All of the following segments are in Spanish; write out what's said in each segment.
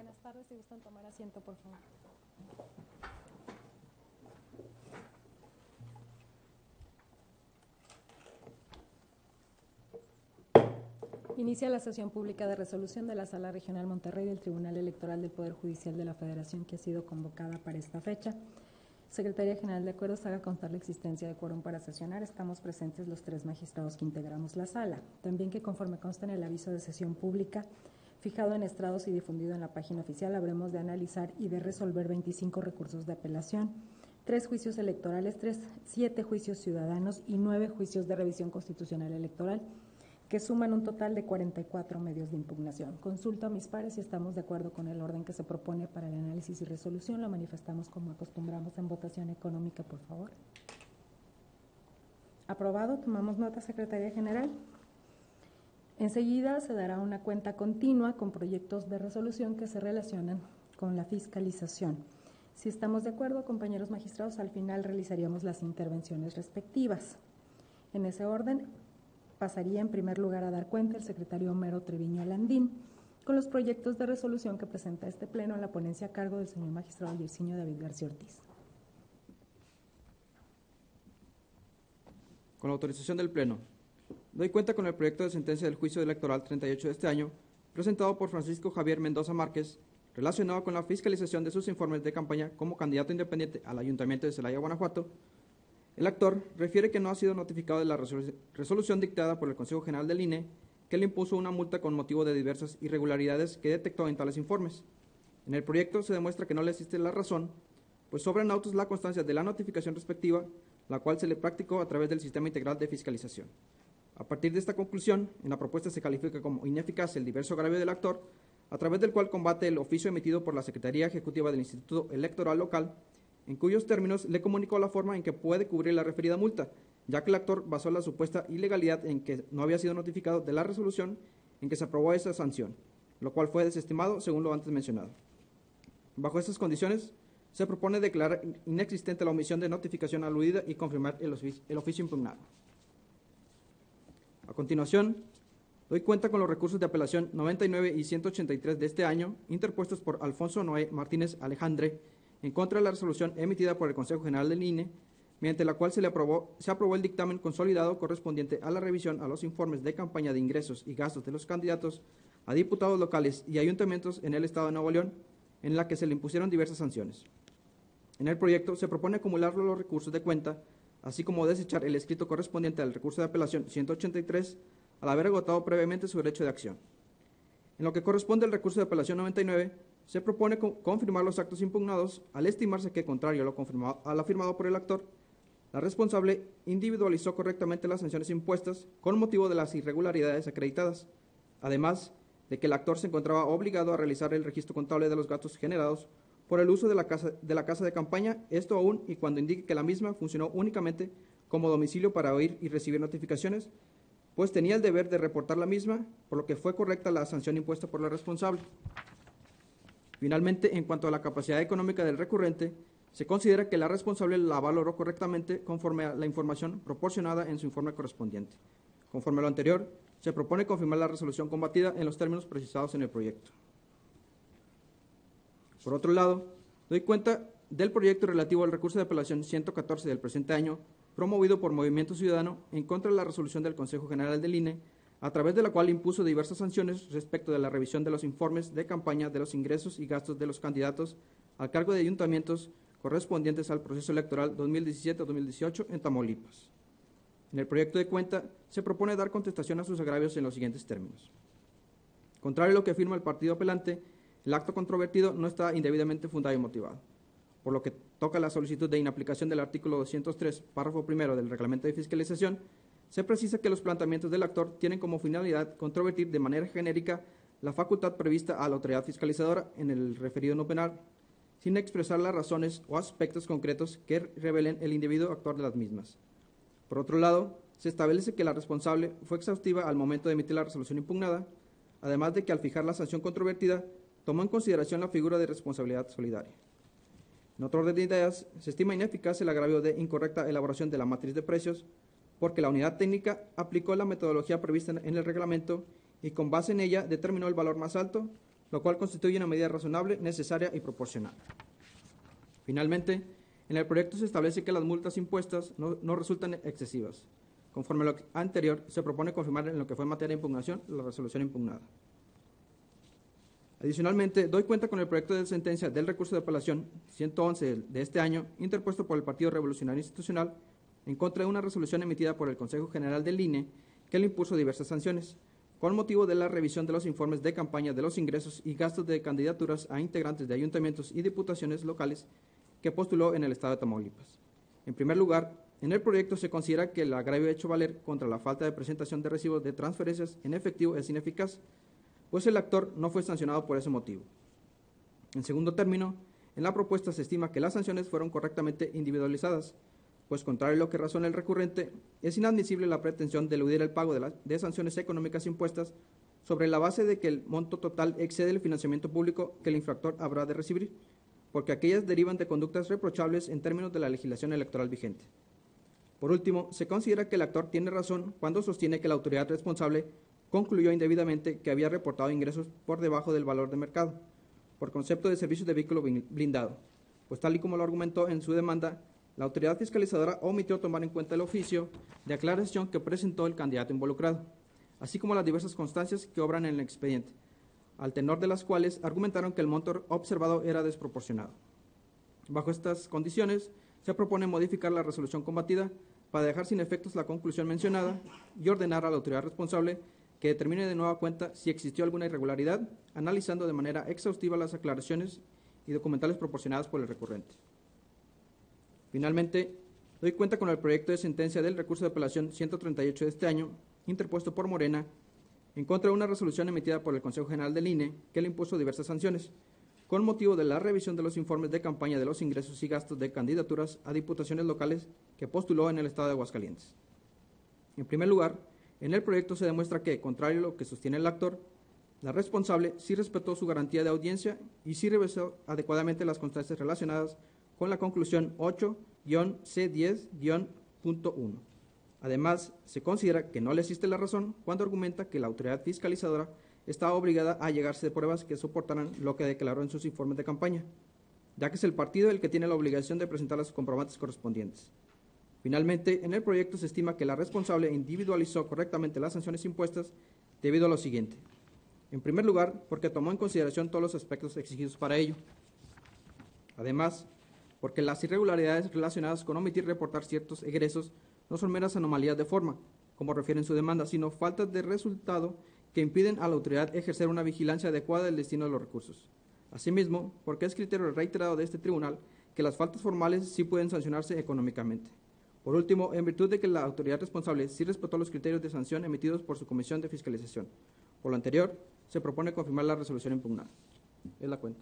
Buenas tardes, si gustan tomar asiento, por favor. Inicia la sesión pública de resolución de la Sala Regional Monterrey del Tribunal Electoral del Poder Judicial de la Federación, que ha sido convocada para esta fecha. Secretaría General de Acuerdos, haga constar la existencia de quórum para sesionar. Estamos presentes los 3 magistrados que integramos la sala. También que conforme consta en el aviso de sesión pública, fijado en estrados y difundido en la página oficial, habremos de analizar y de resolver 25 recursos de apelación, 3 juicios electorales, 7 juicios ciudadanos y 9 juicios de revisión constitucional electoral, que suman un total de 44 medios de impugnación. Consulto a mis pares si estamos de acuerdo con el orden que se propone para el análisis y resolución. Lo manifestamos como acostumbramos en votación económica, por favor. Aprobado. Tomamos nota, Secretaría General. Enseguida se dará una cuenta continua con proyectos de resolución que se relacionan con la fiscalización. Si estamos de acuerdo, compañeros magistrados, al final realizaríamos las intervenciones respectivas. En ese orden, pasaría en primer lugar a dar cuenta el secretario Homero Treviño Landín con los proyectos de resolución que presenta este pleno en la ponencia a cargo del señor magistrado Yersinio David García Ortiz. Con la autorización del Pleno, doy cuenta con el proyecto de sentencia del juicio electoral 38 de este año, presentado por Francisco Javier Mendoza Márquez, relacionado con la fiscalización de sus informes de campaña como candidato independiente al Ayuntamiento de Celaya, Guanajuato. El actor refiere que no ha sido notificado de la resolución dictada por el Consejo General del INE, que le impuso una multa con motivo de diversas irregularidades que detectó en tales informes. En el proyecto se demuestra que no le existe la razón, pues sobra en autos la constancia de la notificación respectiva, la cual se le practicó a través del Sistema Integral de Fiscalización. A partir de esta conclusión, en la propuesta se califica como ineficaz el diverso agravio del actor, a través del cual combate el oficio emitido por la Secretaría Ejecutiva del Instituto Electoral Local, en cuyos términos le comunicó la forma en que puede cubrir la referida multa, ya que el actor basó la supuesta ilegalidad en que no había sido notificado de la resolución en que se aprobó esa sanción, lo cual fue desestimado según lo antes mencionado. Bajo estas condiciones, se propone declarar inexistente la omisión de notificación aludida y confirmar el oficio impugnado. A continuación, doy cuenta con los recursos de apelación 99 y 183 de este año, interpuestos por Alfonso Noé Martínez Alejandre, en contra de la resolución emitida por el Consejo General del INE, mediante la cual se aprobó el dictamen consolidado correspondiente a la revisión a los informes de campaña de ingresos y gastos de los candidatos a diputados locales y ayuntamientos en el Estado de Nuevo León, en la que se le impusieron diversas sanciones. En el proyecto se propone acumular los recursos de cuenta, así como desechar el escrito correspondiente al recurso de apelación 183, al haber agotado previamente su derecho de acción. En lo que corresponde al recurso de apelación 99, se propone confirmar los actos impugnados al estimarse que, contrario a lo afirmado por el actor, la responsable individualizó correctamente las sanciones impuestas con motivo de las irregularidades acreditadas, además de que el actor se encontraba obligado a realizar el registro contable de los gastos generados por el uso de la casa de campaña, esto aún y cuando indique que la misma funcionó únicamente como domicilio para oír y recibir notificaciones, pues tenía el deber de reportar la misma, por lo que fue correcta la sanción impuesta por la responsable. Finalmente, en cuanto a la capacidad económica del recurrente, se considera que la responsable la valoró correctamente conforme a la información proporcionada en su informe correspondiente. Conforme a lo anterior, se propone confirmar la resolución combatida en los términos precisados en el proyecto. Por otro lado, doy cuenta del proyecto relativo al recurso de apelación 114 del presente año, promovido por Movimiento Ciudadano en contra de la resolución del Consejo General del INE, a través de la cual impuso diversas sanciones respecto de la revisión de los informes de campaña de los ingresos y gastos de los candidatos al cargo de ayuntamientos correspondientes al proceso electoral 2017-2018 en Tamaulipas. En el proyecto de cuenta se propone dar contestación a sus agravios en los siguientes términos. Contrario a lo que afirma el partido apelante, el acto controvertido no está indebidamente fundado y motivado, por lo que toca la solicitud de inaplicación del artículo 203, párrafo primero del Reglamento de Fiscalización. Se precisa que los planteamientos del actor tienen como finalidad controvertir de manera genérica la facultad prevista a la autoridad fiscalizadora en el referido no penal, sin expresar las razones o aspectos concretos que revelen el indebido actuar de las mismas. Por otro lado, se establece que la responsable fue exhaustiva al momento de emitir la resolución impugnada, además de que al fijar la sanción controvertida, tomó en consideración la figura de responsabilidad solidaria. En otro orden de ideas, se estima ineficaz el agravio de incorrecta elaboración de la matriz de precios, porque la unidad técnica aplicó la metodología prevista en el reglamento y con base en ella determinó el valor más alto, lo cual constituye una medida razonable, necesaria y proporcional. Finalmente, en el proyecto se establece que las multas impuestas no resultan excesivas. Conforme a lo anterior, se propone confirmar en lo que fue materia de impugnación la resolución impugnada. Adicionalmente, doy cuenta con el proyecto de sentencia del recurso de apelación 111 de este año, interpuesto por el Partido Revolucionario Institucional, en contra de una resolución emitida por el Consejo General del INE que le impuso diversas sanciones, con motivo de la revisión de los informes de campaña de los ingresos y gastos de candidaturas a integrantes de ayuntamientos y diputaciones locales que postuló en el estado de Tamaulipas. En primer lugar, en el proyecto se considera que el agravio hecho valer contra la falta de presentación de recibos de transferencias en efectivo es ineficaz, pues el actor no fue sancionado por ese motivo. En segundo término, en la propuesta se estima que las sanciones fueron correctamente individualizadas, pues contrario a lo que razona el recurrente, es inadmisible la pretensión de eludir el pago de sanciones económicas impuestas sobre la base de que el monto total excede el financiamiento público que el infractor habrá de recibir, porque aquellas derivan de conductas reprochables en términos de la legislación electoral vigente. Por último, se considera que el actor tiene razón cuando sostiene que la autoridad responsable concluyó indebidamente que había reportado ingresos por debajo del valor de mercado, por concepto de servicios de vehículo blindado, pues tal y como lo argumentó en su demanda, la autoridad fiscalizadora omitió tomar en cuenta el oficio de aclaración que presentó el candidato involucrado, así como las diversas constancias que obran en el expediente, al tenor de las cuales argumentaron que el monto observado era desproporcionado. Bajo estas condiciones, se propone modificar la resolución combatida para dejar sin efectos la conclusión mencionada y ordenar a la autoridad responsable que determine de nueva cuenta si existió alguna irregularidad, analizando de manera exhaustiva las aclaraciones y documentales proporcionadas por el recurrente. Finalmente, doy cuenta con el proyecto de sentencia del recurso de apelación 138 de este año, interpuesto por Morena, en contra de una resolución emitida por el Consejo General del INE que le impuso diversas sanciones, con motivo de la revisión de los informes de campaña de los ingresos y gastos de candidaturas a diputaciones locales que postuló en el estado de Aguascalientes. En primer lugar, en el proyecto se demuestra que, contrario a lo que sostiene el actor, la responsable sí respetó su garantía de audiencia y sí revisó adecuadamente las constancias relacionadas con la conclusión 8-C10-.1. Además, se considera que no le asiste la razón cuando argumenta que la autoridad fiscalizadora está obligada a allegarse de pruebas que soportaran lo que declaró en sus informes de campaña, ya que es el partido el que tiene la obligación de presentar los comprobantes correspondientes. Finalmente, en el proyecto se estima que la responsable individualizó correctamente las sanciones impuestas debido a lo siguiente. En primer lugar, porque tomó en consideración todos los aspectos exigidos para ello. Además, porque las irregularidades relacionadas con omitir reportar ciertos egresos no son meras anomalías de forma, como refiere en su demanda, sino faltas de resultado que impiden a la autoridad ejercer una vigilancia adecuada del destino de los recursos. Asimismo, porque es criterio reiterado de este tribunal que las faltas formales sí pueden sancionarse económicamente. Por último, en virtud de que la autoridad responsable sí respetó los criterios de sanción emitidos por su comisión de fiscalización. Por lo anterior, se propone confirmar la resolución impugnada. Es la cuenta.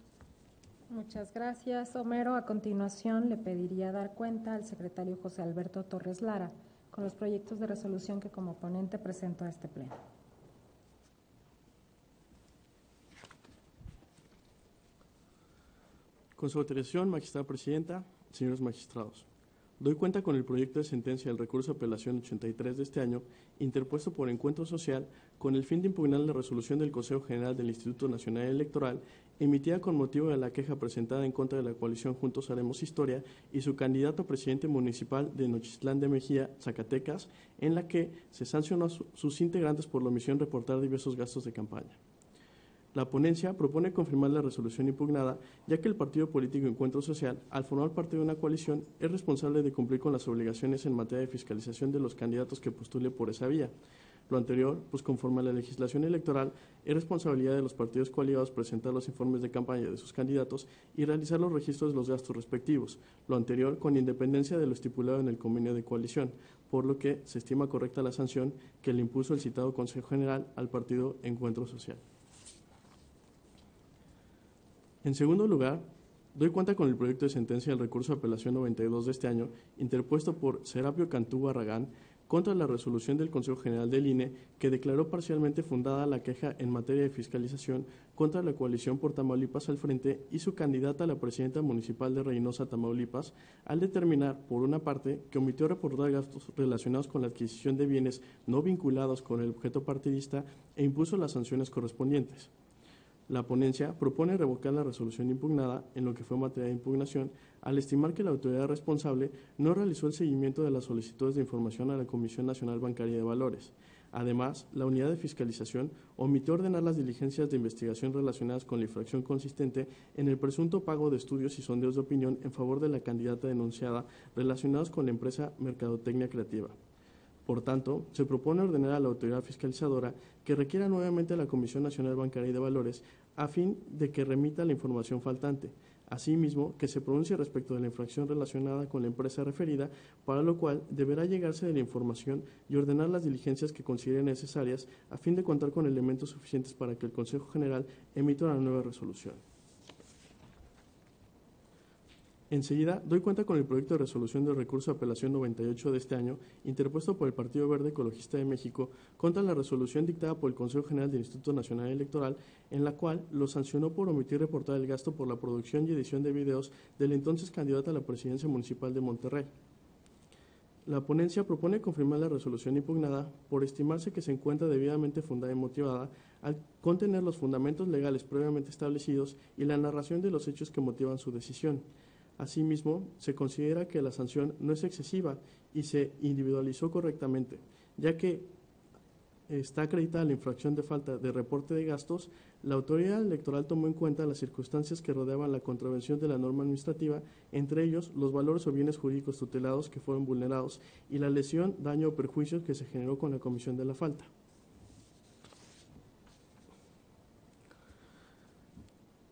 Muchas gracias, Homero. A continuación, le pediría dar cuenta al secretario José Alberto Torres Lara con los proyectos de resolución que como ponente presento a este pleno. Con su autorización, magistrada presidenta, señores magistrados. Doy cuenta con el proyecto de sentencia del recurso de apelación 83 de este año, interpuesto por Encuentro Social, con el fin de impugnar la resolución del Consejo General del Instituto Nacional Electoral, emitida con motivo de la queja presentada en contra de la coalición Juntos Haremos Historia y su candidato a presidente municipal de Nochistlán de Mejía, Zacatecas, en la que se sancionó a sus integrantes por la omisión de reportar diversos gastos de campaña. La ponencia propone confirmar la resolución impugnada, ya que el partido político Encuentro Social, al formar parte de una coalición, es responsable de cumplir con las obligaciones en materia de fiscalización de los candidatos que postule por esa vía. Lo anterior, pues conforme a la legislación electoral, es responsabilidad de los partidos coaligados presentar los informes de campaña de sus candidatos y realizar los registros de los gastos respectivos. Lo anterior, con independencia de lo estipulado en el convenio de coalición, por lo que se estima correcta la sanción que le impuso el citado Consejo General al partido Encuentro Social. En segundo lugar, doy cuenta con el proyecto de sentencia del recurso de apelación 92 de este año, interpuesto por Serapio Cantú Barragán, contra la resolución del Consejo General del INE, que declaró parcialmente fundada la queja en materia de fiscalización contra la coalición por Tamaulipas al Frente y su candidata a la presidenta municipal de Reynosa, Tamaulipas, al determinar, por una parte, que omitió reportar gastos relacionados con la adquisición de bienes no vinculados con el objeto partidista e impuso las sanciones correspondientes. La ponencia propone revocar la resolución impugnada en lo que fue materia de impugnación al estimar que la autoridad responsable no realizó el seguimiento de las solicitudes de información a la Comisión Nacional Bancaria de Valores. Además, la unidad de fiscalización omitió ordenar las diligencias de investigación relacionadas con la infracción consistente en el presunto pago de estudios y sondeos de opinión en favor de la candidata denunciada relacionados con la empresa Mercadotecnia Creativa. Por tanto, se propone ordenar a la autoridad fiscalizadora que requiera nuevamente a la Comisión Nacional Bancaria de Valores a fin de que remita la información faltante. Asimismo, que se pronuncie respecto de la infracción relacionada con la empresa referida, para lo cual deberá llegarse de la información y ordenar las diligencias que considere necesarias a fin de contar con elementos suficientes para que el Consejo General emita una nueva resolución. Enseguida, doy cuenta con el proyecto de resolución del recurso de apelación 98 de este año, interpuesto por el Partido Verde Ecologista de México, contra la resolución dictada por el Consejo General del Instituto Nacional Electoral, en la cual lo sancionó por omitir reportar el gasto por la producción y edición de videos del entonces candidato a la presidencia municipal de Monterrey. La ponencia propone confirmar la resolución impugnada por estimarse que se encuentra debidamente fundada y motivada al contener los fundamentos legales previamente establecidos y la narración de los hechos que motivan su decisión. Asimismo, se considera que la sanción no es excesiva y se individualizó correctamente, ya que está acreditada la infracción de falta de reporte de gastos. La autoridad electoral tomó en cuenta las circunstancias que rodeaban la contravención de la norma administrativa, entre ellos los valores o bienes jurídicos tutelados que fueron vulnerados y la lesión, daño o perjuicio que se generó con la comisión de la falta.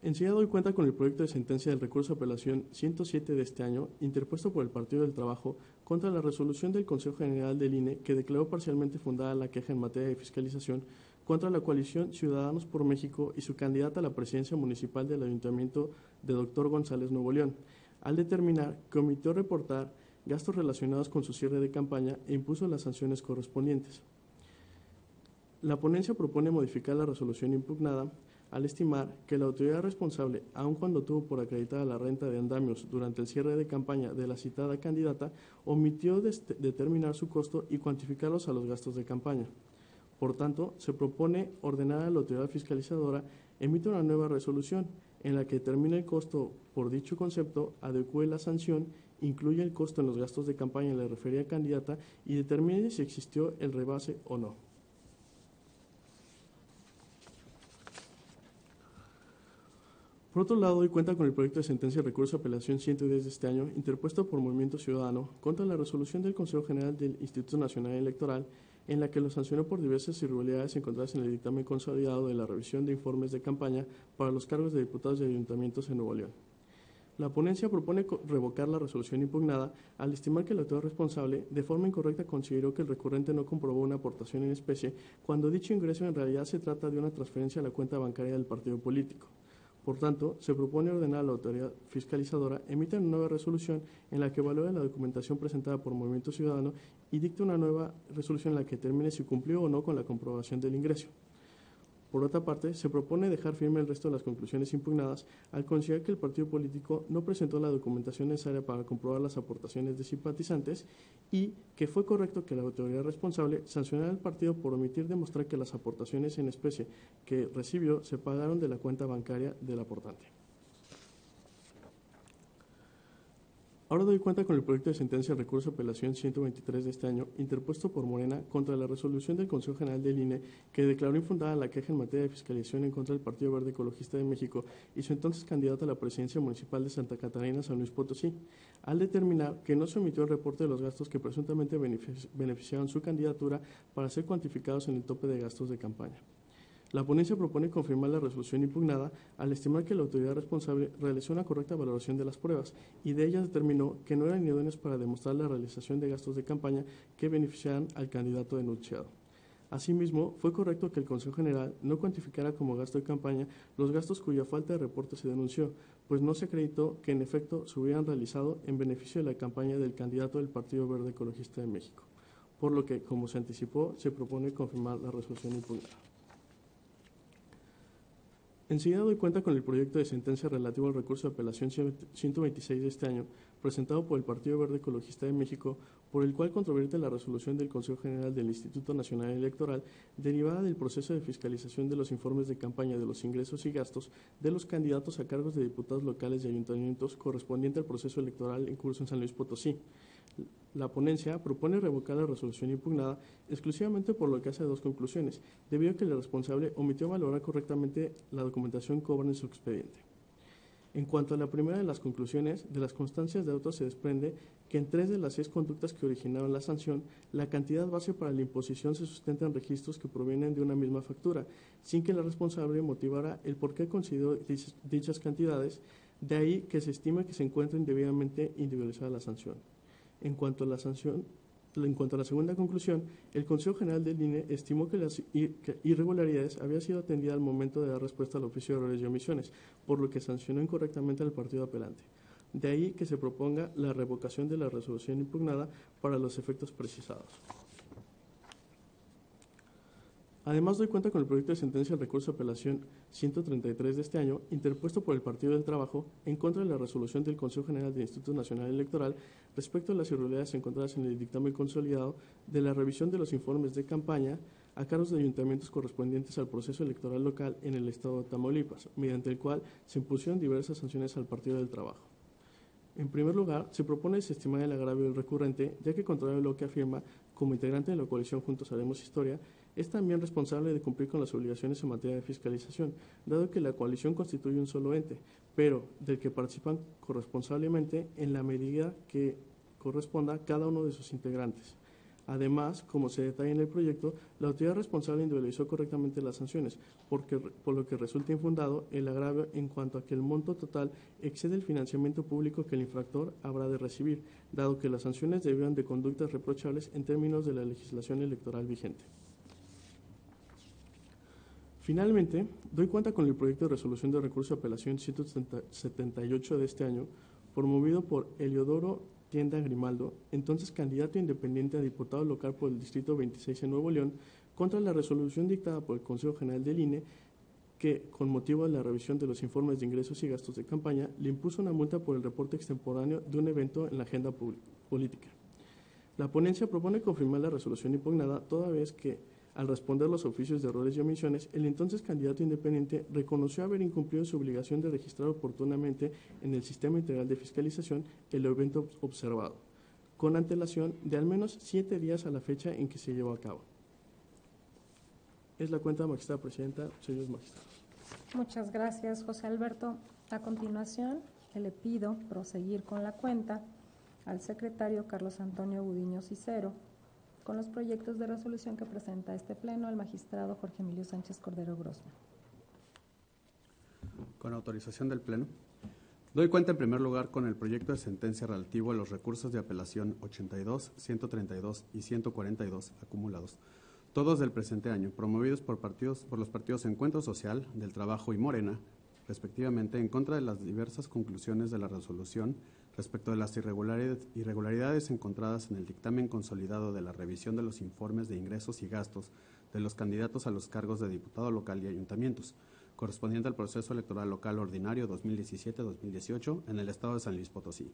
Enseguida doy cuenta con el proyecto de sentencia del recurso de apelación 107 de este año, interpuesto por el Partido del Trabajo, contra la resolución del Consejo General del INE que declaró parcialmente fundada la queja en materia de fiscalización contra la coalición Ciudadanos por México y su candidata a la presidencia municipal del Ayuntamiento de Dr. González, Nuevo León, al determinar que omitió reportar gastos relacionados con su cierre de campaña e impuso las sanciones correspondientes. La ponencia propone modificar la resolución impugnada al estimar que la autoridad responsable, aun cuando tuvo por acreditada la renta de andamios durante el cierre de campaña de la citada candidata, omitió determinar su costo y cuantificarlos a los gastos de campaña. Por tanto, se propone ordenar a la autoridad fiscalizadora emita una nueva resolución en la que determine el costo por dicho concepto, adecue la sanción, incluye el costo en los gastos de campaña de la referida candidata y determine si existió el rebase o no. Por otro lado, doy cuenta con el proyecto de sentencia de recurso de apelación 110 de este año, interpuesto por Movimiento Ciudadano, contra la resolución del Consejo General del Instituto Nacional Electoral, en la que lo sancionó por diversas irregularidades encontradas en el dictamen consolidado de la revisión de informes de campaña para los cargos de diputados y ayuntamientos en Nuevo León. La ponencia propone revocar la resolución impugnada al estimar que la autoridad responsable de forma incorrecta consideró que el recurrente no comprobó una aportación en especie cuando dicho ingreso en realidad se trata de una transferencia a la cuenta bancaria del partido político. Por tanto, se propone ordenar a la autoridad fiscalizadora emita una nueva resolución en la que evalúe la documentación presentada por Movimiento Ciudadano y dicte una nueva resolución en la que determine si cumplió o no con la comprobación del ingreso. Por otra parte, se propone dejar firme el resto de las conclusiones impugnadas al considerar que el partido político no presentó la documentación necesaria para comprobar las aportaciones de simpatizantes y que fue correcto que la autoridad responsable sancionara al partido por omitir demostrar que las aportaciones en especie que recibió se pagaron de la cuenta bancaria del aportante. Ahora doy cuenta con el proyecto de sentencia de recurso de apelación 123 de este año, interpuesto por Morena contra la resolución del Consejo General del INE que declaró infundada la queja en materia de fiscalización en contra del Partido Verde Ecologista de México y su entonces candidato a la presidencia municipal de Santa Catarina, San Luis Potosí, al determinar que no se omitió el reporte de los gastos que presuntamente beneficiaron su candidatura para ser cuantificados en el tope de gastos de campaña. La ponencia propone confirmar la resolución impugnada al estimar que la autoridad responsable realizó una correcta valoración de las pruebas y de ellas determinó que no eran idóneas para demostrar la realización de gastos de campaña que beneficiaran al candidato denunciado. Asimismo, fue correcto que el Consejo General no cuantificara como gasto de campaña los gastos cuya falta de reporte se denunció, pues no se acreditó que en efecto se hubieran realizado en beneficio de la campaña del candidato del Partido Verde Ecologista de México, por lo que, como se anticipó, se propone confirmar la resolución impugnada. Enseguida doy cuenta con el proyecto de sentencia relativo al recurso de apelación 126 de este año, presentado por el Partido Verde Ecologista de México, por el cual controvierte la resolución del Consejo General del Instituto Nacional Electoral derivada del proceso de fiscalización de los informes de campaña de los ingresos y gastos de los candidatos a cargos de diputados locales y ayuntamientos correspondiente al proceso electoral en curso en San Luis Potosí. La ponencia propone revocar la resolución impugnada exclusivamente por lo que hace a dos conclusiones, debido a que el responsable omitió valorar correctamente la documentación que obra en su expediente. En cuanto a la primera de las conclusiones, de las constancias de autos se desprende que en 3 de las 6 conductas que originaron la sanción, la cantidad base para la imposición se sustenta en registros que provienen de una misma factura, sin que la responsable motivara el por qué consideró dichas cantidades, de ahí que se estima que se encuentra indebidamente individualizada la sanción. En cuanto a la segunda conclusión, el Consejo General del INE estimó que las irregularidades habían sido atendidas al momento de dar respuesta al oficio de errores y omisiones, por lo que sancionó incorrectamente al partido apelante. De ahí que se proponga la revocación de la resolución impugnada para los efectos precisados. Además, doy cuenta con el proyecto de sentencia del recurso de apelación 133 de este año, interpuesto por el Partido del Trabajo en contra de la resolución del Consejo General del Instituto Nacional Electoral respecto a las irregularidades encontradas en el dictamen consolidado de la revisión de los informes de campaña a cargos de ayuntamientos correspondientes al proceso electoral local en el estado de Tamaulipas, mediante el cual se impusieron diversas sanciones al Partido del Trabajo. En primer lugar, se propone desestimar el agravio del recurrente, ya que, contrario a lo que afirma, como integrante de la coalición Juntos Haremos Historia, es también responsable de cumplir con las obligaciones en materia de fiscalización, dado que la coalición constituye un solo ente, pero del que participan corresponsablemente en la medida que corresponda a cada uno de sus integrantes. Además, como se detalla en el proyecto, la autoridad responsable individualizó correctamente las sanciones, por lo que resulta infundado el agravio en cuanto a que el monto total excede el financiamiento público que el infractor habrá de recibir, dado que las sanciones derivan de conductas reprochables en términos de la legislación electoral vigente. Finalmente, doy cuenta con el proyecto de resolución de recurso de apelación 178 de este año, promovido por Eliodoro Tienda Grimaldo, entonces candidato independiente a diputado local por el Distrito 26 en Nuevo León, contra la resolución dictada por el Consejo General del INE, que, con motivo de la revisión de los informes de ingresos y gastos de campaña, le impuso una multa por el reporte extemporáneo de un evento en la agenda política. La ponencia propone confirmar la resolución impugnada, toda vez que, al responder los oficios de errores y omisiones, el entonces candidato independiente reconoció haber incumplido su obligación de registrar oportunamente en el Sistema Integral de Fiscalización el evento observado, con antelación de al menos 7 días a la fecha en que se llevó a cabo. Es la cuenta, magistrada presidenta, señores magistrados. Muchas gracias, José Alberto. A continuación, le pido proseguir con la cuenta al secretario Carlos Antonio Gudiño Cicero, con los proyectos de resolución que presenta este Pleno al magistrado Jorge Emilio Sánchez Cordero Grosma. Con autorización del Pleno, doy cuenta en primer lugar con el proyecto de sentencia relativo a los recursos de apelación 82, 132 y 142 acumulados, todos del presente año, promovidos por los partidos Encuentro Social, del Trabajo y Morena, respectivamente, en contra de las diversas conclusiones de la resolución respecto de las irregularidades encontradas en el dictamen consolidado de la revisión de los informes de ingresos y gastos de los candidatos a los cargos de diputado local y ayuntamientos, correspondiente al proceso electoral local ordinario 2017-2018 en el estado de San Luis Potosí.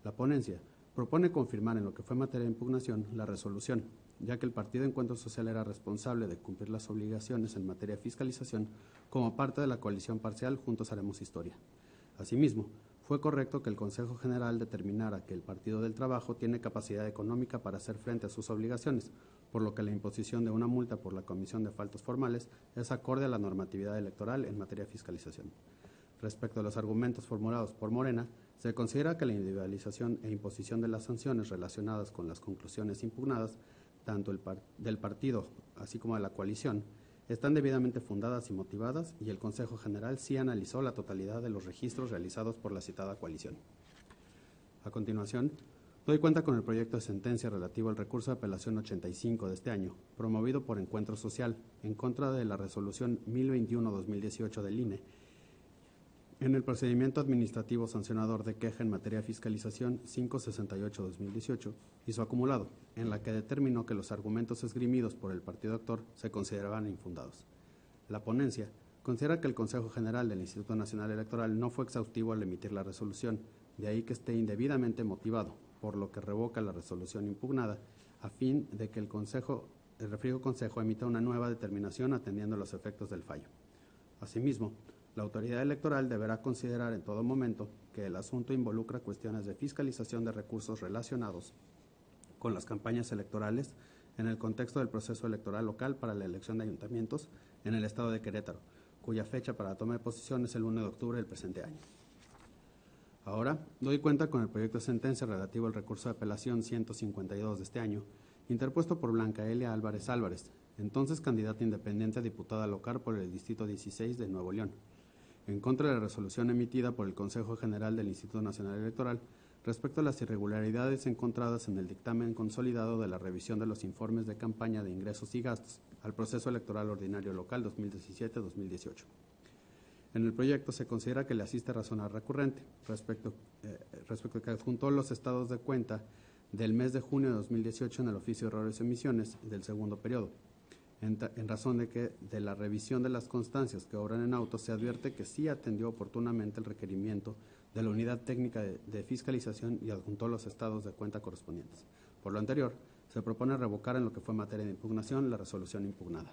La ponencia propone confirmar en lo que fue materia de impugnación la resolución, ya que el Partido Encuentro Social era responsable de cumplir las obligaciones en materia de fiscalización como parte de la coalición parcial Juntos Haremos Historia. Asimismo, fue correcto que el Consejo General determinara que el Partido del Trabajo tiene capacidad económica para hacer frente a sus obligaciones, por lo que la imposición de una multa por la comisión de faltas formales es acorde a la normatividad electoral en materia de fiscalización. Respecto a los argumentos formulados por Morena, se considera que la individualización e imposición de las sanciones relacionadas con las conclusiones impugnadas, tanto del partido así como de la coalición, están debidamente fundadas y motivadas, y el Consejo General sí analizó la totalidad de los registros realizados por la citada coalición. A continuación, doy cuenta con el proyecto de sentencia relativo al recurso de apelación 85 de este año, promovido por Encuentro Social, en contra de la resolución 1021-2018 del INE, en el procedimiento administrativo sancionador de queja en materia de fiscalización 568-2018 y su acumulado, en la que determinó que los argumentos esgrimidos por el partido actor se consideraban infundados. La ponencia Considera que el Consejo General del Instituto Nacional Electoral no fue exhaustivo al emitir la resolución, de ahí que esté indebidamente motivado, por lo que revoca la resolución impugnada, a fin de que el referido Consejo emita una nueva determinación atendiendo los efectos del fallo. Asimismo, la autoridad electoral deberá considerar en todo momento que el asunto involucra cuestiones de fiscalización de recursos relacionados con las campañas electorales en el contexto del proceso electoral local para la elección de ayuntamientos en el estado de Querétaro, cuya fecha para toma de posesión es el 1 de octubre del presente año. Ahora, doy cuenta con el proyecto de sentencia relativo al recurso de apelación 152 de este año, interpuesto por Blanca Elia Álvarez Álvarez, entonces candidata independiente a diputada local por el Distrito 16 de Nuevo León, en contra de la resolución emitida por el Consejo General del Instituto Nacional Electoral respecto a las irregularidades encontradas en el dictamen consolidado de la revisión de los informes de campaña de ingresos y gastos al proceso electoral ordinario local 2017-2018. En el proyecto se considera que le asiste razón al recurrente respecto a que adjuntó los estados de cuenta del mes de junio de 2018 en el oficio de errores y omisiones del segundo periodo. En razón de que de la revisión de las constancias que obran en auto se advierte que sí atendió oportunamente el requerimiento de la Unidad Técnica de Fiscalización y adjuntó los estados de cuenta correspondientes. Por lo anterior, se propone revocar en lo que fue materia de impugnación la resolución impugnada.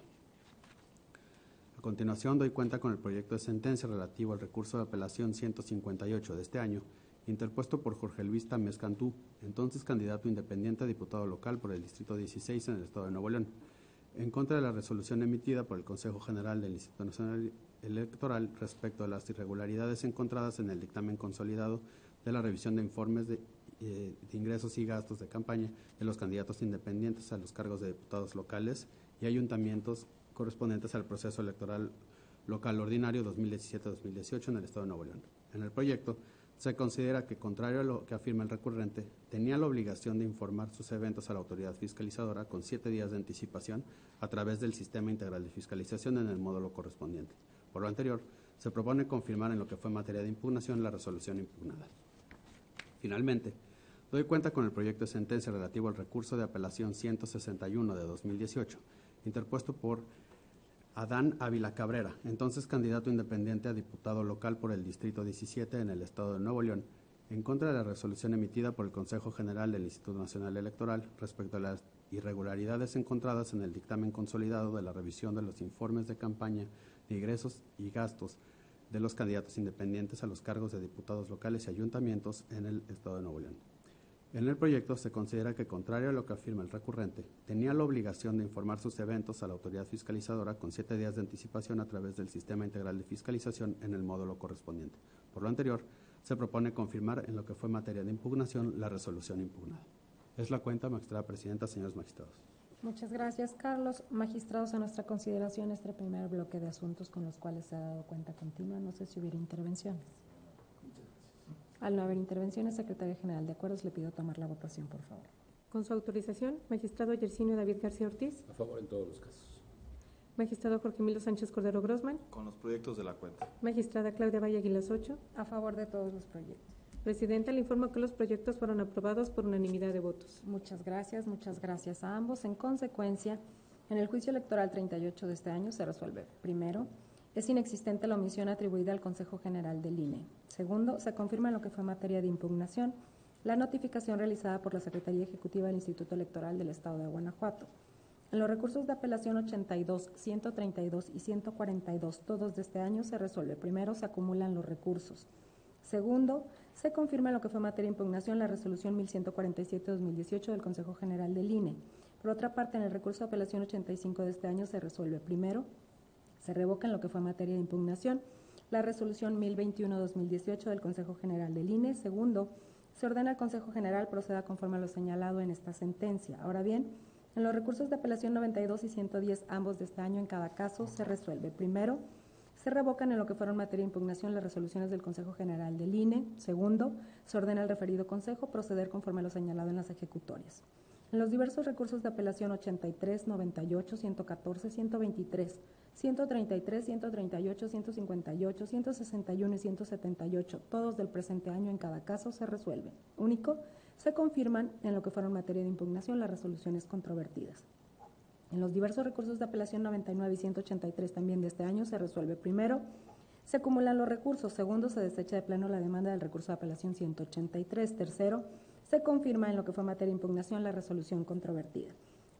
A continuación, doy cuenta con el proyecto de sentencia relativo al recurso de apelación 158 de este año, interpuesto por Jorge Luis Tamés Cantú, entonces candidato independiente a diputado local por el Distrito 16 en el Estado de Nuevo León, en contra de la resolución emitida por el Consejo General del Instituto Nacional Electoral respecto a las irregularidades encontradas en el dictamen consolidado de la revisión de informes de ingresos y gastos de campaña de los candidatos independientes a los cargos de diputados locales y ayuntamientos correspondientes al proceso electoral local ordinario 2017-2018 en el Estado de Nuevo León. En el proyecto se considera que, contrario a lo que afirma el recurrente, tenía la obligación de informar sus eventos a la autoridad fiscalizadora con 7 días de anticipación a través del Sistema Integral de Fiscalización en el módulo correspondiente. Por lo anterior, se propone confirmar en lo que fue materia de impugnación la resolución impugnada. Finalmente, doy cuenta con el proyecto de sentencia relativo al recurso de apelación 161 de 2018, interpuesto por Adán Ávila Cabrera, entonces candidato independiente a diputado local por el Distrito 17 en el Estado de Nuevo León, en contra de la resolución emitida por el Consejo General del Instituto Nacional Electoral respecto a las irregularidades encontradas en el dictamen consolidado de la revisión de los informes de campaña de ingresos y gastos de los candidatos independientes a los cargos de diputados locales y ayuntamientos en el Estado de Nuevo León. En el proyecto se considera que, contrario a lo que afirma el recurrente, tenía la obligación de informar sus eventos a la autoridad fiscalizadora con 7 días de anticipación a través del Sistema Integral de Fiscalización en el módulo correspondiente. Por lo anterior, se propone confirmar en lo que fue materia de impugnación la resolución impugnada. Es la cuenta, magistrada presidenta, señores magistrados. Muchas gracias, Carlos. Magistrados, a nuestra consideración este primer bloque de asuntos con los cuales se ha dado cuenta continua. No sé si hubiera intervenciones. Al no haber intervenciones, Secretaria General de Acuerdos, le pido tomar la votación, por favor. Con su autorización, magistrado Yersinio David García Ortiz. A favor en todos los casos. Magistrado Jorge Emilio Sánchez Cordero Grossman. Con los proyectos de la cuenta. Magistrada Claudia Valle Aguilas Ocho. A favor de todos los proyectos. Presidenta, le informo que los proyectos fueron aprobados por unanimidad de votos. Muchas gracias a ambos. En consecuencia, en el juicio electoral 38 de este año se resuelve. Primero, es inexistente la omisión atribuida al Consejo General del INE. Segundo, se confirma en lo que fue materia de impugnación la notificación realizada por la Secretaría Ejecutiva del Instituto Electoral del Estado de Guanajuato. En los recursos de apelación 82, 132 y 142, todos de este año, se resuelve. Primero, se acumulan los recursos. Segundo, se confirma en lo que fue materia de impugnación la resolución 1147-2018 del Consejo General del INE. Por otra parte, en el recurso de apelación 85 de este año se resuelve. Primero, se revoca en lo que fue materia de impugnación la resolución 1021-2018 del Consejo General del INE. Segundo, se ordena al Consejo General proceda conforme a lo señalado en esta sentencia. Ahora bien, en los recursos de apelación 92 y 110, ambos de este año, en cada caso, se resuelve. Primero, se revocan en lo que fueron materia de impugnación las resoluciones del Consejo General del INE. Segundo, se ordena al referido Consejo proceder conforme a lo señalado en las ejecutorias. En los diversos recursos de apelación 83, 98, 114, 123, 133, 138, 158, 161 y 178, todos del presente año, en cada caso se resuelven. Único, se confirman en lo que fueron materia de impugnación las resoluciones controvertidas. En los diversos recursos de apelación 99 y 183 también de este año se resuelve primero, se acumulan los recursos. Segundo, se desecha de plano la demanda del recurso de apelación 183. Tercero, se confirma en lo que fue materia de impugnación la resolución controvertida.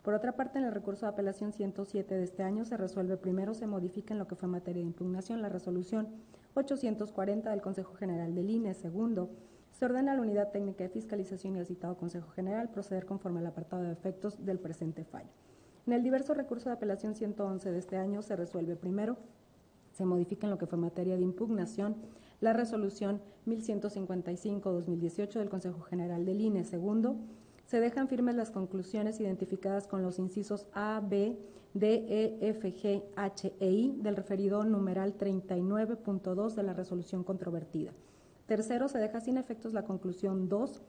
Por otra parte, en el recurso de apelación 107 de este año se resuelve primero, se modifica en lo que fue materia de impugnación la resolución 840 del Consejo General del INE. Segundo, se ordena a la Unidad Técnica de Fiscalización y al citado Consejo General proceder conforme al apartado de efectos del presente fallo. En el diverso recurso de apelación 111 de este año se resuelve primero, se modifica en lo que fue materia de impugnación la resolución 1155-2018 del Consejo General del INE. Segundo, se dejan firmes las conclusiones identificadas con los incisos A, B, D, E, F, G, H e I del referido numeral 39.2 de la resolución controvertida. Tercero, se deja sin efectos la conclusión 2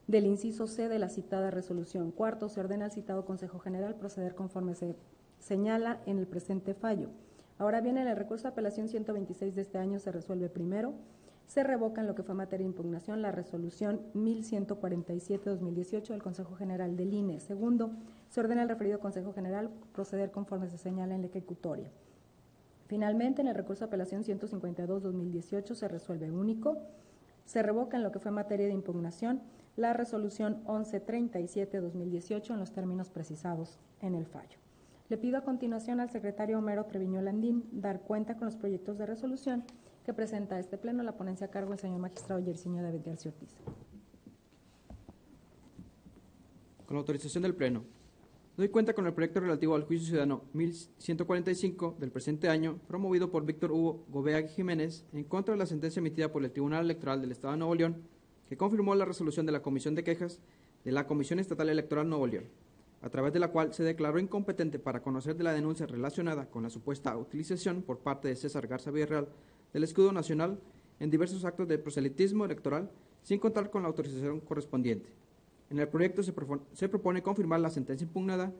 del inciso C de la citada resolución. Cuarto, se ordena al citado Consejo General proceder conforme se señala en el presente fallo. Ahora bien, en el recurso de apelación 126 de este año se resuelve primero, se revoca en lo que fue materia de impugnación la resolución 1147-2018 del Consejo General del INE. Segundo, se ordena al referido Consejo General proceder conforme se señala en la ejecutoria. Finalmente, en el recurso de apelación 152-2018 se resuelve único, se revoca en lo que fue materia de impugnación la resolución 1137-2018 en los términos precisados en el fallo. Le pido a continuación al secretario Homero Treviño Landín dar cuenta con los proyectos de resolución que presenta este pleno, la ponencia a cargo del señor magistrado Yersinio David García Ortiz. Con la autorización del Pleno, doy cuenta con el proyecto relativo al juicio ciudadano 1145 del presente año, promovido por Víctor Hugo Gobea Jiménez, en contra de la sentencia emitida por el Tribunal Electoral del Estado de Nuevo León, que confirmó la resolución de la Comisión de Quejas de la Comisión Estatal Electoral Nuevo León, a través de la cual se declaró incompetente para conocer de la denuncia relacionada con la supuesta utilización por parte de César Garza Villarreal del escudo nacional en diversos actos de proselitismo electoral sin contar con la autorización correspondiente. En el proyecto se propone confirmar la sentencia impugnada,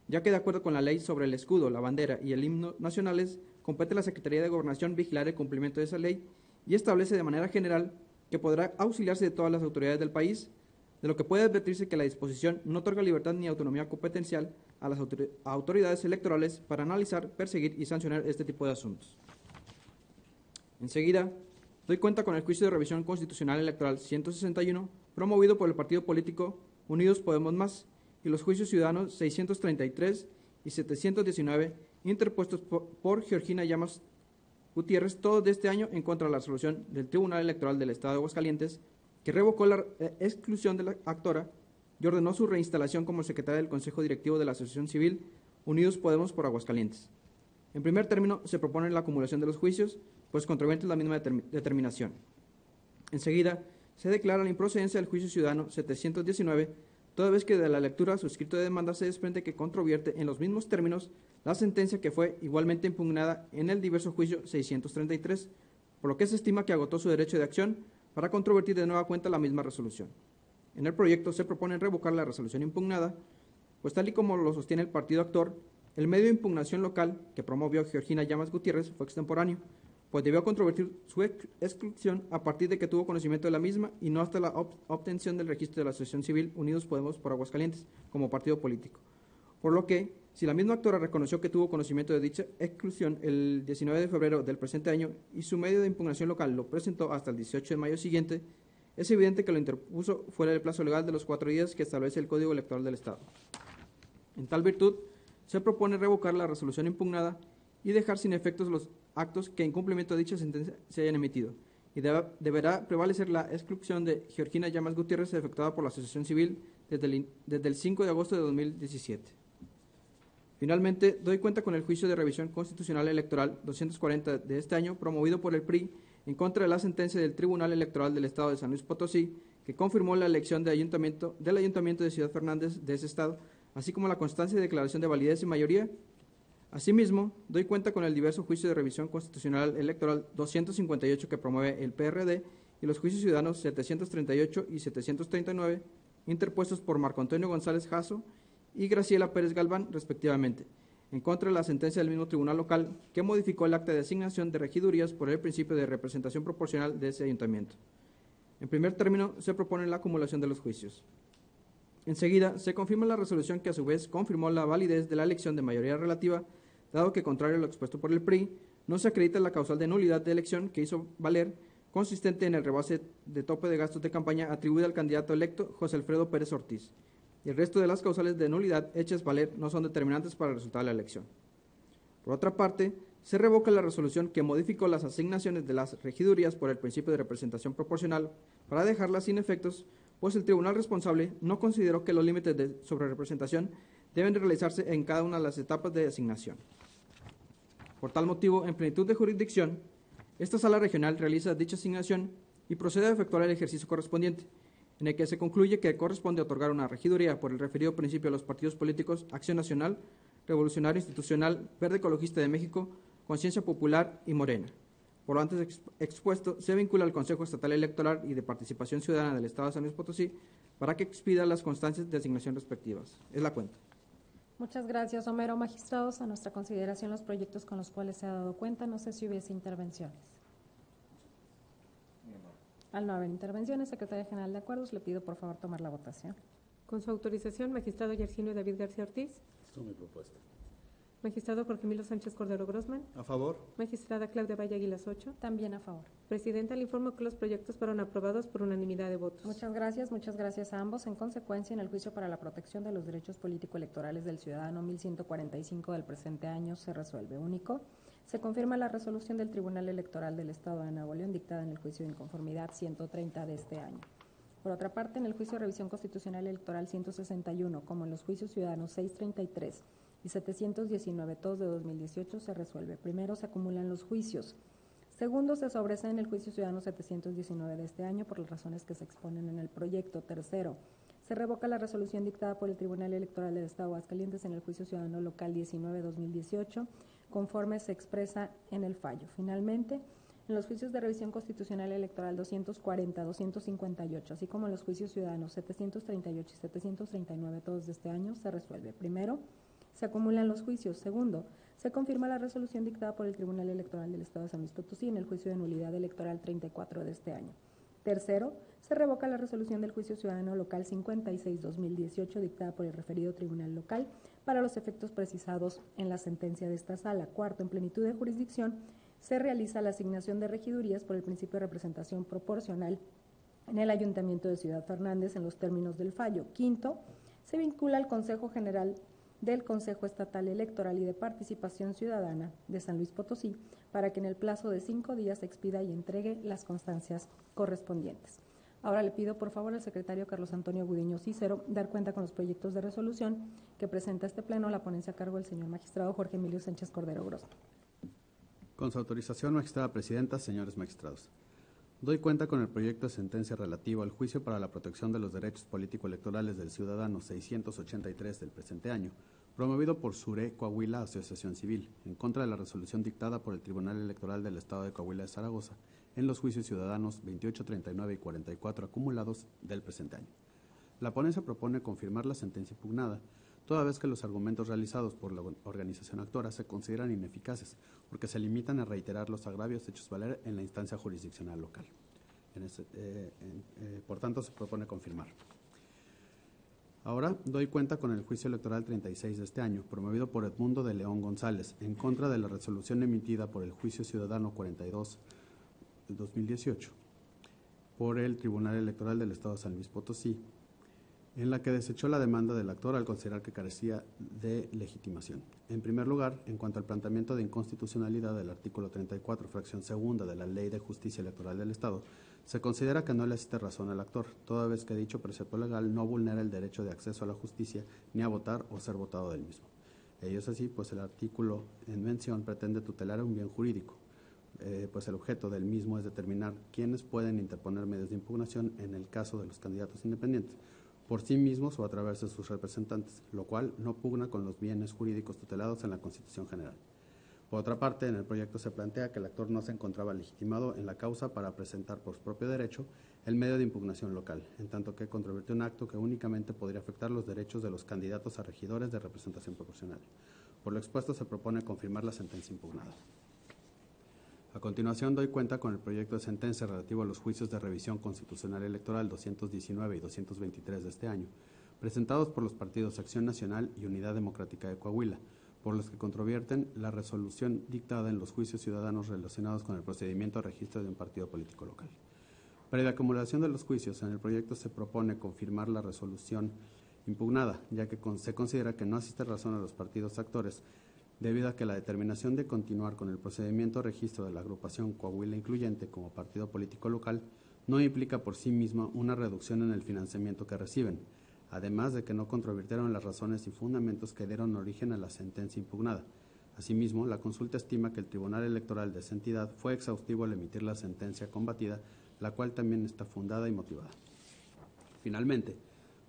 ya que de acuerdo con la ley sobre el escudo, la bandera y el himno nacionales, compete a la Secretaría de Gobernación vigilar el cumplimiento de esa ley y establece de manera general que podrá auxiliarse de todas las autoridades del país, de lo que puede advertirse que la disposición no otorga libertad ni autonomía competencial a las autoridades electorales para analizar, perseguir y sancionar este tipo de asuntos. Enseguida, doy cuenta con el juicio de revisión constitucional electoral 161, promovido por el partido político Unidos Podemos Más, y los juicios ciudadanos 633 y 719, interpuestos por Georgina Llamas Gutiérrez, todos de este año en contra de la resolución del Tribunal Electoral del Estado de Aguascalientes, que revocó la exclusión de la actora y ordenó su reinstalación como secretaria del Consejo Directivo de la Asociación Civil Unidos Podemos por Aguascalientes. En primer término, se propone la acumulación de los juicios, pues contraviene la misma determinación. Enseguida, se declara la improcedencia del juicio ciudadano 719, toda vez que de la lectura suscrito de demanda se desprende que controvierte en los mismos términos la sentencia que fue igualmente impugnada en el diverso juicio 633, por lo que se estima que agotó su derecho de acción para controvertir de nueva cuenta la misma resolución. En el proyecto se propone revocar la resolución impugnada, pues tal y como lo sostiene el partido actor, el medio de impugnación local que promovió Georgina Llamas Gutiérrez fue extemporáneo, pues debió controvertir su exclusión a partir de que tuvo conocimiento de la misma y no hasta la obtención del registro de la Asociación Civil Unidos Podemos por Aguascalientes como partido político. Por lo que, si la misma actora reconoció que tuvo conocimiento de dicha exclusión el 19 de febrero del presente año y su medio de impugnación local lo presentó hasta el 18 de mayo siguiente, es evidente que lo interpuso fuera del plazo legal de los 4 días que establece el Código Electoral del Estado. En tal virtud, se propone revocar la resolución impugnada y dejar sin efectos los actos que en cumplimiento de dicha sentencia se hayan emitido, y deberá prevalecer la exclusión de Georgina Llamas Gutiérrez efectuada por la Asociación Civil desde el 5 de agosto de 2017. Finalmente, doy cuenta con el juicio de revisión constitucional electoral 240 de este año, promovido por el PRI, en contra de la sentencia del Tribunal Electoral del Estado de San Luis Potosí, que confirmó la elección del Ayuntamiento de Ciudad Fernández de ese estado, así como la constancia y declaración de validez y mayoría. Asimismo, doy cuenta con el diverso juicio de revisión constitucional electoral 258 que promueve el PRD y los juicios ciudadanos 738 y 739, interpuestos por Marco Antonio González Jasso y Graciela Pérez Galván, respectivamente, en contra de la sentencia del mismo tribunal local que modificó el acta de asignación de regidurías por el principio de representación proporcional de ese ayuntamiento. En primer término, se propone la acumulación de los juicios. Enseguida, se confirma la resolución que a su vez confirmó la validez de la elección de mayoría relativa, dado que, contrario a lo expuesto por el PRI, no se acredita la causal de nulidad de elección que hizo valer, consistente en el rebase de tope de gastos de campaña atribuida al candidato electo José Alfredo Pérez Ortiz. Y el resto de las causales de nulidad hechas valer no son determinantes para el resultado de la elección. Por otra parte, se revoca la resolución que modificó las asignaciones de las regidurías por el principio de representación proporcional para dejarlas sin efectos, pues el tribunal responsable no consideró que los límites de sobrerepresentación deben de realizarse en cada una de las etapas de asignación. Por tal motivo, en plenitud de jurisdicción, esta sala regional realiza dicha asignación y procede a efectuar el ejercicio correspondiente, en el que se concluye que corresponde otorgar una regiduría por el referido principio a los partidos políticos Acción Nacional, Revolucionario Institucional, Verde Ecologista de México, Conciencia Popular y Morena. Por lo antes expuesto, se vincula al Consejo Estatal Electoral y de Participación Ciudadana del Estado de San Luis Potosí para que expida las constancias de asignación respectivas. Es la cuenta. Muchas gracias, Homero. Magistrados, a nuestra consideración los proyectos con los cuales se ha dado cuenta. No sé si hubiese intervenciones. Al no haber intervenciones, Secretaria General de Acuerdos, le pido por favor tomar la votación. Con su autorización, magistrado Yersinio David García Ortiz. Mi propuesta. Magistrado Jorge Emilio Sánchez Cordero Grossman. A favor. Magistrada Claudia Valle Aguilas Ocho. También a favor. Presidenta, le informo que los proyectos fueron aprobados por unanimidad de votos. Muchas gracias a ambos. En consecuencia, en el juicio para la protección de los derechos político-electorales del ciudadano 1145 del presente año se resuelve. Único, se confirma la resolución del Tribunal Electoral del Estado de Nuevo León dictada en el juicio de inconformidad 130 de este año. Por otra parte, en el juicio de revisión constitucional electoral 161, como en los juicios ciudadanos 633 y 719, todos de 2018, se resuelve. Primero, se acumulan los juicios. Segundo, se sobresee en el juicio ciudadano 719 de este año por las razones que se exponen en el proyecto. Tercero, se revoca la resolución dictada por el Tribunal Electoral del Estado de Aguascalientes en el juicio ciudadano local 19-2018, conforme se expresa en el fallo. Finalmente, en los juicios de revisión constitucional electoral 240, 258, así como en los juicios ciudadanos 738 y 739, todos de este año, se resuelve. Primero, se acumulan los juicios. Segundo, se confirma la resolución dictada por el Tribunal Electoral del Estado de San Luis Potosí en el juicio de nulidad electoral 34 de este año. Tercero, se revoca la resolución del juicio ciudadano local 56-2018 dictada por el referido tribunal local para los efectos precisados en la sentencia de esta sala. Cuarto, en plenitud de jurisdicción, se realiza la asignación de regidurías por el principio de representación proporcional en el Ayuntamiento de Ciudad Fernández en los términos del fallo. Quinto, se vincula al Consejo General del Consejo Estatal Electoral y de Participación Ciudadana de San Luis Potosí para que en el plazo de 5 días expida y entregue las constancias correspondientes. Ahora le pido por favor al secretario Carlos Antonio Gudiño Cícero dar cuenta con los proyectos de resolución que presenta este pleno, la ponencia a cargo del señor magistrado Jorge Emilio Sánchez Cordero Grossman. Con su autorización, magistrada presidenta, señores magistrados. Doy cuenta con el proyecto de sentencia relativo al juicio para la protección de los derechos político-electorales del ciudadano 683 del presente año, promovido por SURE Coahuila Asociación Civil, en contra de la resolución dictada por el Tribunal Electoral del Estado de Coahuila de Zaragoza, en los juicios ciudadanos 28, 39 y 44 acumulados del presente año. La ponencia propone confirmar la sentencia impugnada, toda vez que los argumentos realizados por la organización actora se consideran ineficaces, porque se limitan a reiterar los agravios hechos valer en la instancia jurisdiccional local. Por tanto, se propone confirmar. Ahora doy cuenta con el juicio electoral 36 de este año, promovido por Edmundo de León González, en contra de la resolución emitida por el juicio ciudadano 42 del 2018, por el Tribunal Electoral del Estado de San Luis Potosí, en la que desechó la demanda del actor al considerar que carecía de legitimación. En primer lugar, en cuanto al planteamiento de inconstitucionalidad del artículo 34, fracción segunda de la Ley de Justicia Electoral del Estado, se considera que no le asiste razón al actor, toda vez que dicho precepto legal no vulnera el derecho de acceso a la justicia ni a votar o ser votado del mismo. Ello es así, pues el artículo en mención pretende tutelar un bien jurídico, pues el objeto del mismo es determinar quiénes pueden interponer medios de impugnación en el caso de los candidatos independientes, por sí mismos o a través de sus representantes, lo cual no pugna con los bienes jurídicos tutelados en la Constitución General. Por otra parte, en el proyecto se plantea que el actor no se encontraba legitimado en la causa para presentar por su propio derecho el medio de impugnación local, en tanto que controvertió un acto que únicamente podría afectar los derechos de los candidatos a regidores de representación proporcional. Por lo expuesto, se propone confirmar la sentencia impugnada. A continuación, doy cuenta con el proyecto de sentencia relativo a los juicios de revisión constitucional electoral 219 y 223 de este año, presentados por los partidos Acción Nacional y Unidad Democrática de Coahuila, por los que controvierten la resolución dictada en los juicios ciudadanos relacionados con el procedimiento de registro de un partido político local. Para la acumulación de los juicios, en el proyecto se propone confirmar la resolución impugnada, ya que se considera que no asiste razón a los partidos actores, debido a que la determinación de continuar con el procedimiento de registro de la agrupación Coahuila Incluyente como partido político local no implica por sí misma una reducción en el financiamiento que reciben, además de que no controvirtieron las razones y fundamentos que dieron origen a la sentencia impugnada. Asimismo, la consulta estima que el Tribunal Electoral de esa entidad fue exhaustivo al emitir la sentencia combatida, la cual también está fundada y motivada. Finalmente,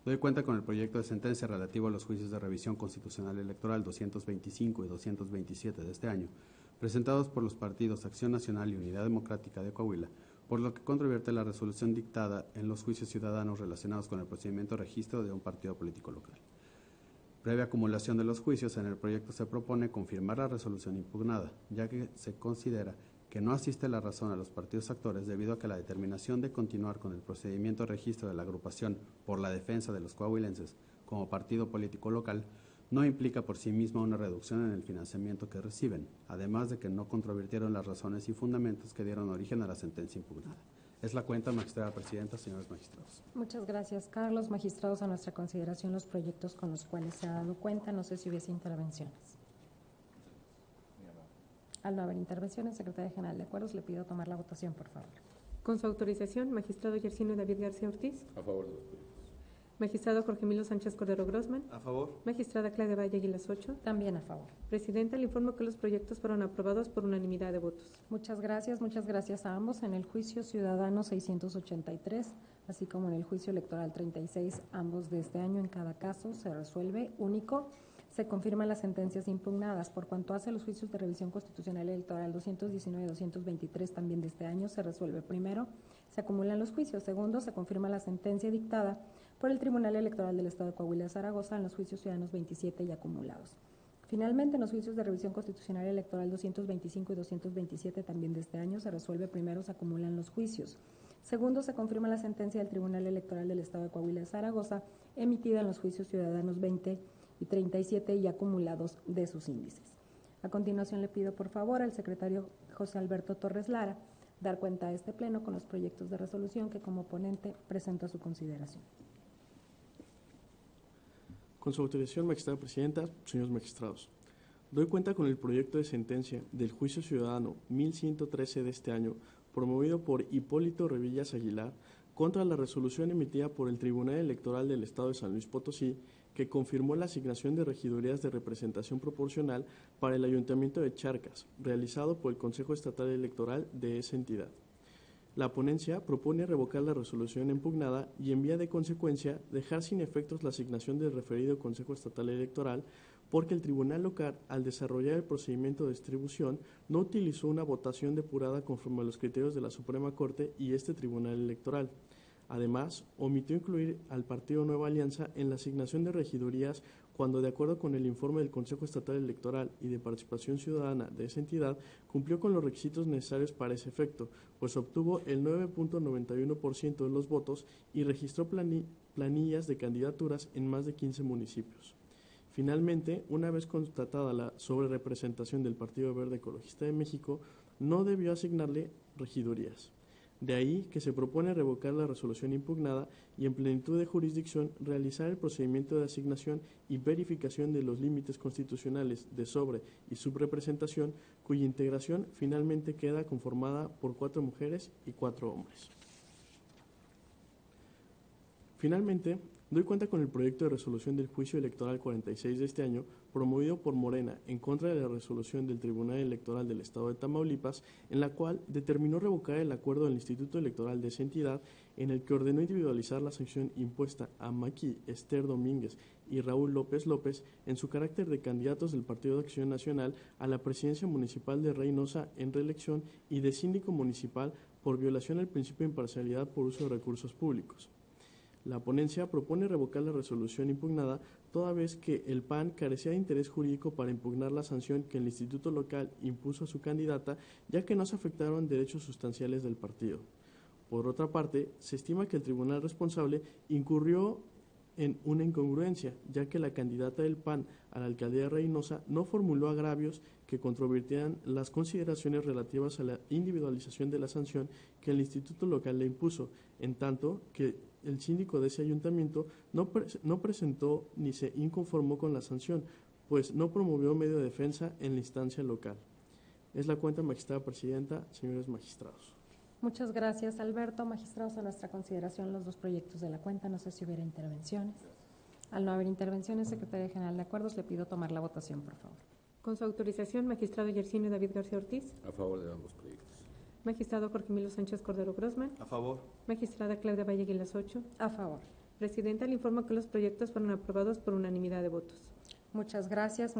doy cuenta con el proyecto de sentencia relativo a los juicios de revisión constitucional electoral 225 y 227 de este año, presentados por los partidos Acción Nacional y Unidad Democrática de Coahuila, por lo que controvierte la resolución dictada en los juicios ciudadanos relacionados con el procedimiento de registro de un partido político local. Previa acumulación de los juicios, en el proyecto se propone confirmar la resolución impugnada, ya que se considera que no asiste la razón a los partidos actores debido a que la determinación de continuar con el procedimiento de registro de la agrupación por la defensa de los coahuilenses como partido político local no implica por sí misma una reducción en el financiamiento que reciben, además de que no controvirtieron las razones y fundamentos que dieron origen a la sentencia impugnada. Es la cuenta, magistrada presidenta, señores magistrados. Muchas gracias, Carlos. Magistrados, a nuestra consideración los proyectos con los cuales se ha dado cuenta. No sé si hubiese intervenciones. Al no haber intervenciones, Secretaria General de Acuerdos, le pido tomar la votación, por favor. Con su autorización, magistrado Yersinio David García Ortiz. A favor de los proyectos. Magistrado Jorge Emilio Sánchez Cordero Grossman. A favor. Magistrada Claudia Valle Aguilas Ocho. También a favor. Presidenta, le informo que los proyectos fueron aprobados por unanimidad de votos. Muchas gracias a ambos. En el juicio ciudadano 683, así como en el juicio electoral 36, ambos de este año, en cada caso se resuelve único. Se confirman las sentencias impugnadas. Por cuanto hace los juicios de revisión constitucional electoral 219 y 223 también de este año, se resuelve primero, se acumulan los juicios. Segundo, se confirma la sentencia dictada por el Tribunal Electoral del Estado de Coahuila de Zaragoza en los juicios ciudadanos 27 y acumulados. Finalmente, en los juicios de revisión constitucional electoral 225 y 227 también de este año, se resuelve primero, se acumulan los juicios. Segundo, se confirma la sentencia del Tribunal Electoral del Estado de Coahuila de Zaragoza emitida en los juicios ciudadanos 20 y 37 y acumulados de sus índices. A continuación le pido por favor al secretario José Alberto Torres Lara dar cuenta a este pleno con los proyectos de resolución que como ponente presento a su consideración. Con su autorización, magistrada presidenta, señores magistrados, doy cuenta con el proyecto de sentencia del juicio ciudadano 1113 de este año, promovido por Hipólito Revillas Aguilar, contra la resolución emitida por el Tribunal Electoral del Estado de San Luis Potosí, que confirmó la asignación de regidurías de representación proporcional para el Ayuntamiento de Charcas, realizado por el Consejo Estatal Electoral de esa entidad. La ponencia propone revocar la resolución impugnada y, en vía de consecuencia, dejar sin efectos la asignación del referido Consejo Estatal Electoral porque el Tribunal Local, al desarrollar el procedimiento de distribución, no utilizó una votación depurada conforme a los criterios de la Suprema Corte y este Tribunal Electoral. Además, omitió incluir al Partido Nueva Alianza en la asignación de regidurías cuando, de acuerdo con el informe del Consejo Estatal Electoral y de Participación Ciudadana de esa entidad, cumplió con los requisitos necesarios para ese efecto, pues obtuvo el 9.91% de los votos y registró planillas de candidaturas en más de 15 municipios. Finalmente, una vez constatada la sobrerepresentación del Partido Verde Ecologista de México, no debió asignarle regidurías. De ahí que se propone revocar la resolución impugnada y, en plenitud de jurisdicción, realizar el procedimiento de asignación y verificación de los límites constitucionales de sobre- y subrepresentación, cuya integración finalmente queda conformada por 4 mujeres y 4 hombres. Finalmente, doy cuenta con el proyecto de resolución del juicio electoral 46 de este año, promovido por Morena en contra de la resolución del Tribunal Electoral del Estado de Tamaulipas, en la cual determinó revocar el acuerdo del Instituto Electoral de esa entidad, en el que ordenó individualizar la sanción impuesta a Maqui Esther Domínguez y Raúl López López en su carácter de candidatos del Partido de Acción Nacional a la presidencia municipal de Reynosa en reelección y de síndico municipal por violación al principio de imparcialidad por uso de recursos públicos. La ponencia propone revocar la resolución impugnada toda vez que el PAN carecía de interés jurídico para impugnar la sanción que el Instituto Local impuso a su candidata, ya que no se afectaron derechos sustanciales del partido. Por otra parte, se estima que el tribunal responsable incurrió en una incongruencia, ya que la candidata del PAN a la alcaldía de Reynosa no formuló agravios que controvertían las consideraciones relativas a la individualización de la sanción que el instituto local le impuso, en tanto que el síndico de ese ayuntamiento no presentó ni se inconformó con la sanción, pues no promovió medio de defensa en la instancia local. Es la cuenta, magistrada presidenta, señores magistrados. Muchas gracias, Alberto. Magistrados, a nuestra consideración los dos proyectos de la cuenta. No sé si hubiera intervenciones. Al no haber intervenciones, Secretaría General de Acuerdos, le pido tomar la votación, por favor. Con su autorización, magistrado Yersinio David García Ortiz. A favor de ambos proyectos. Magistrado Jorge Emilio Sánchez Cordero Grossman. A favor. Magistrada Claudia Valle Aguilas Ocho. A favor. Presidenta, le informo que los proyectos fueron aprobados por unanimidad de votos. Muchas gracias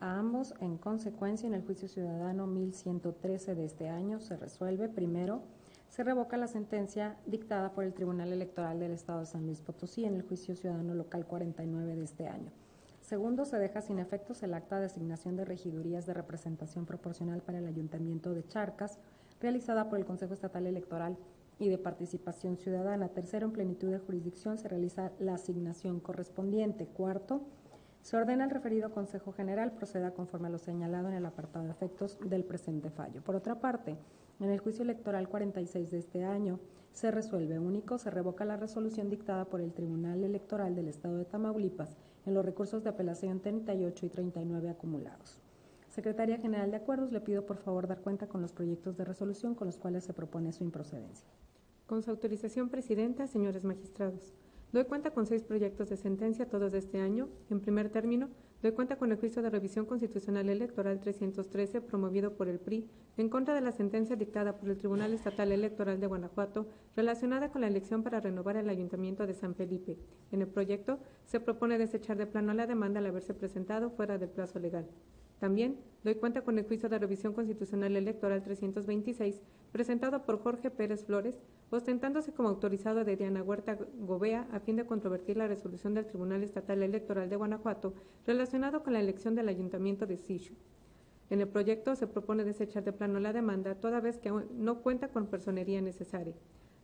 a ambos. En consecuencia, en el juicio ciudadano 1113 de este año se resuelve. Primero, se revoca la sentencia dictada por el Tribunal Electoral del Estado de San Luis Potosí en el juicio ciudadano local 49 de este año. Segundo, se deja sin efectos el acta de asignación de regidurías de representación proporcional para el Ayuntamiento de Charcas, realizada por el Consejo Estatal Electoral y de Participación Ciudadana. Tercero, en plenitud de jurisdicción se realiza la asignación correspondiente. Cuarto, se ordena al referido Consejo General proceda conforme a lo señalado en el apartado de efectos del presente fallo. Por otra parte, en el juicio electoral 46 de este año se resuelve. Único, se revoca la resolución dictada por el Tribunal Electoral del Estado de Tamaulipas en los recursos de apelación 38 y 39 acumulados. Secretaría General de Acuerdos, le pido por favor dar cuenta con los proyectos de resolución con los cuales se propone su improcedencia. Con su autorización, Presidenta, señores magistrados. Doy cuenta con 6 proyectos de sentencia, todos de este año. En primer término, doy cuenta con el juicio de revisión constitucional electoral 313, promovido por el PRI, en contra de la sentencia dictada por el Tribunal Estatal Electoral de Guanajuato, relacionada con la elección para renovar el Ayuntamiento de San Felipe. En el proyecto, se propone desechar de plano la demanda al haberse presentado fuera del plazo legal. También doy cuenta con el juicio de revisión constitucional electoral 326, presentado por Jorge Pérez Flores, ostentándose como autorizado de Diana Huerta Gobea a fin de controvertir la resolución del Tribunal Estatal Electoral de Guanajuato relacionado con la elección del Ayuntamiento de Sixu. En el proyecto se propone desechar de plano la demanda, toda vez que no cuenta con personería necesaria.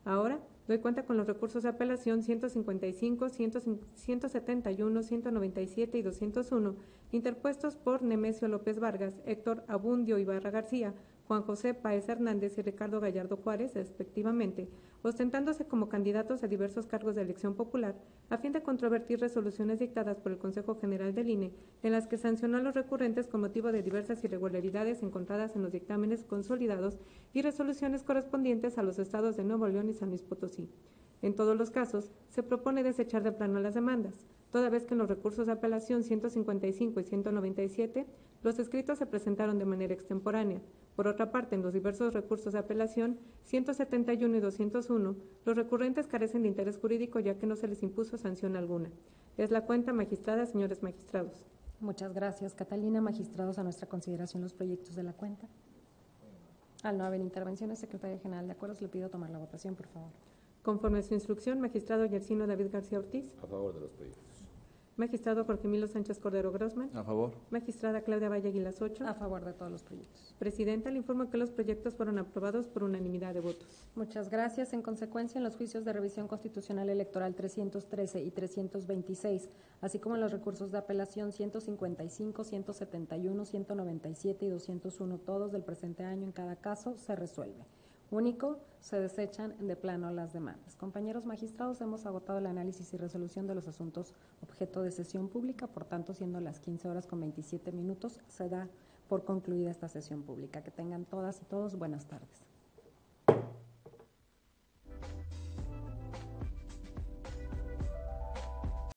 Ahora doy cuenta con los recursos de apelación 155, 171, 197 y 201, interpuestos por Nemesio López Vargas, Héctor Abundio Ibarra García, Juan José Páez Hernández y Ricardo Gallardo Juárez, respectivamente, ostentándose como candidatos a diversos cargos de elección popular, a fin de controvertir resoluciones dictadas por el Consejo General del INE, en las que sancionó a los recurrentes con motivo de diversas irregularidades encontradas en los dictámenes consolidados y resoluciones correspondientes a los estados de Nuevo León y San Luis Potosí. En todos los casos, se propone desechar de plano las demandas, toda vez que en los recursos de apelación 155 y 197, los escritos se presentaron de manera extemporánea. Por otra parte, en los diversos recursos de apelación 171 y 201, los recurrentes carecen de interés jurídico ya que no se les impuso sanción alguna. Es la cuenta, magistrada, señores magistrados. Muchas gracias, Catalina. Magistrados, a nuestra consideración los proyectos de la cuenta. Al no haber intervenciones, Secretaría General de Acuerdos, le pido tomar la votación, por favor. Conforme a su instrucción, magistrado Yersinio David García Ortiz. A favor de los proyectos. Magistrado Jorge Emilio Sánchez Cordero Grossman. A favor. Magistrada Claudia Valle Aguilas Ocho. A favor de todos los proyectos. Presidenta, le informo que los proyectos fueron aprobados por unanimidad de votos. Muchas gracias. En consecuencia, en los juicios de revisión constitucional electoral 313 y 326, así como en los recursos de apelación 155, 171, 197 y 201, todos del presente año en cada caso, se resuelve. Único, se desechan de plano las demandas. Compañeros magistrados, hemos agotado el análisis y resolución de los asuntos objeto de sesión pública, por tanto, siendo las 15:27, se da por concluida esta sesión pública. Que tengan todas y todos buenas tardes.